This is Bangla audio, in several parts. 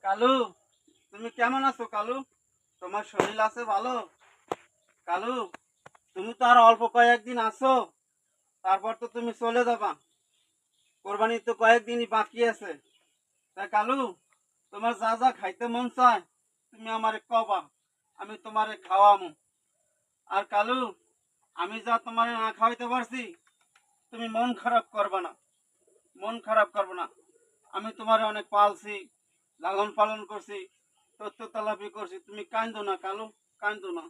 কালু, তুমি কেমন আছো কালু? তোমার শরীর আছে ভালো? কালু, তুমি তো আর অল্প কয়েকদিন আছো, তারপর তো তুমি চলে যাবা। কোরবানি তো কয়েকদিনই বাকি আছে। তাই কালু, তোমার যা যা খাইতে মন চায় তুমি আমারে কবা, আমি তোমারে খাওয়ামু। আর কালু, আমি যা তোমারে না খাওয়াইতে পারছি, তুমি মন খারাপ করবা না। মন খারাপ করবো না। আমি তোমারে অনেক পালছি, লালন পালন করছি, তথ্য তলাপি করছি। তুমি কান্দো না কালু, কান্দো না।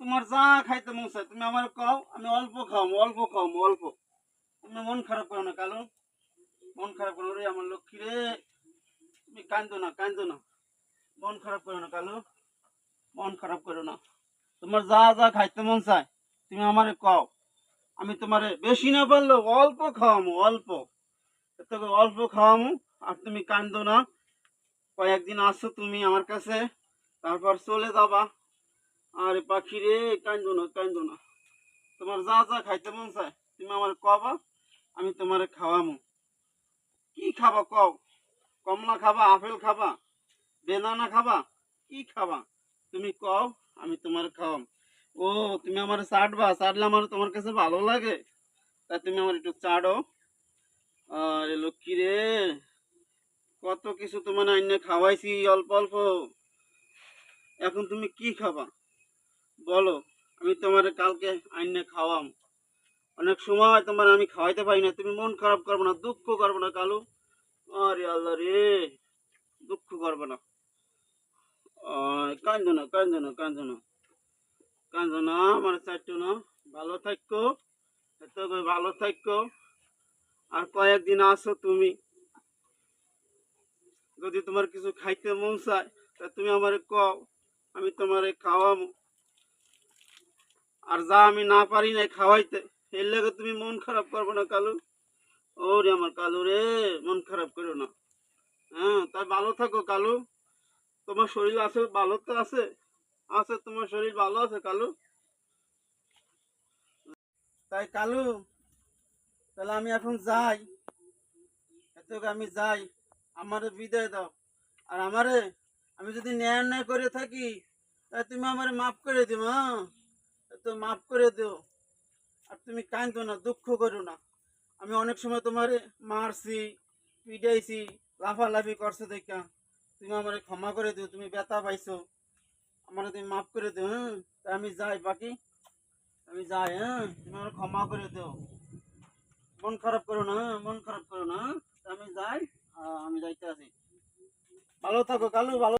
তোমার যা খাইতে মন চায় তুমি আমার কও, আমি অল্প খাওয়াম, অল্প খাওয়াম, অল্প। তুমি মন খারাপ করো না কালু, মন খারাপ করো রে আমার লক্ষ্মী রে। তুমি কান্দো না, কান্দো না। মন খারাপ করো না কালু, মন খারাপ করো না। তোমার যা যা খাইতে মন চায় তুমি আমারে কও, আমি তোমারে বেশি না পারলেও অল্প খাওয়ামো, অল্প। তোকে অল্প খাওয়ামো। আর তুমি কান্দো না। কয়েকদিন আসছো তুমি আমার কাছে, তারপর চলে যাবা। আরে পাখি রে, কান্দো না, কান্দো না। তোমার যা যা খাইতে মন চায় তুমি আমার কবা, আমি তোমারে খাওয়ামু। কি খাবা কও? কমলা খাবা, আপেল খাবা, বেদানা খাবা, কি খাবা? তুমি কও, আমি তোমার খাওয়াম। ও, তুমি আমার চাটবা? চাটলে আমার তোমার কাছে ভালো লাগে? তা তুমি আমার একটু চাড়ো। আরে লক্ষ্মী রে, কত কিছু তোমার আইনে খাওয়াইছি অল্প অল্প। এখন তুমি কি খাবা বলো? আমি তোমার কালকে আইনে খাওয়াম। অনেক সময় তোমার আমি খাওয়াইতে পারি না, তুমি মন খারাপ করবো না, দুঃখ করবো না কালু। আরে আল্লাহ রে, দুঃখ করবো না। কান্দো না, কান্দো না, কান্দো না, কান্দো না, আমার চাইতো না। ভালো থাকো, এত ভালো থাকো। আর কয়েকদিন আসো তুমি। যদি তোমার কিছু খাইতে মন চায় তা তুমি আমারে কও, আমি তোমারে খাওয়াবো। আর যা আমি না পারি না খাওয়াইতে, এর লেগে তুমি মন খারাপ করবো না কালু। ওরে আমার কালু রে, মন খারাপ করো না। হ্যাঁ, তাই ভালো থাকো কালু। তোমার শরীর আছে ভালো তো আছে? আছে, তোমার শরীর ভালো আছে কালু? তাই কালু, তাহলে আমি এখন যাই। এত আমি যাই, আমারে বিদায় দাও। আর আমারে, আমি যদি ন্যায় অন্যায় করে থাকি তাই তুমি আমারে মাফ করে দিও। হ্যাঁ, তো মাফ করে দিও। আর তুমি কাঁদো না, দুঃখ করো না। আমি অনেক সময় তোমারে মারছি, পিটাইছি, লাফালাফি করছো দেখা তুমি আমারে ক্ষমা করে দিও। তুমি ব্যথা পাইছো, আমারে তুমি মাফ করে দিও। হ্যাঁ, তা আমি যাই বাকি, আমি যাই। হ্যাঁ, তুমি আমার ক্ষমা করে দিও। মন খারাপ করো না, মন খারাপ করো না। তা আমি যাই। আমি যাইতে আছি। ভালো থাকো কালু, ভালো।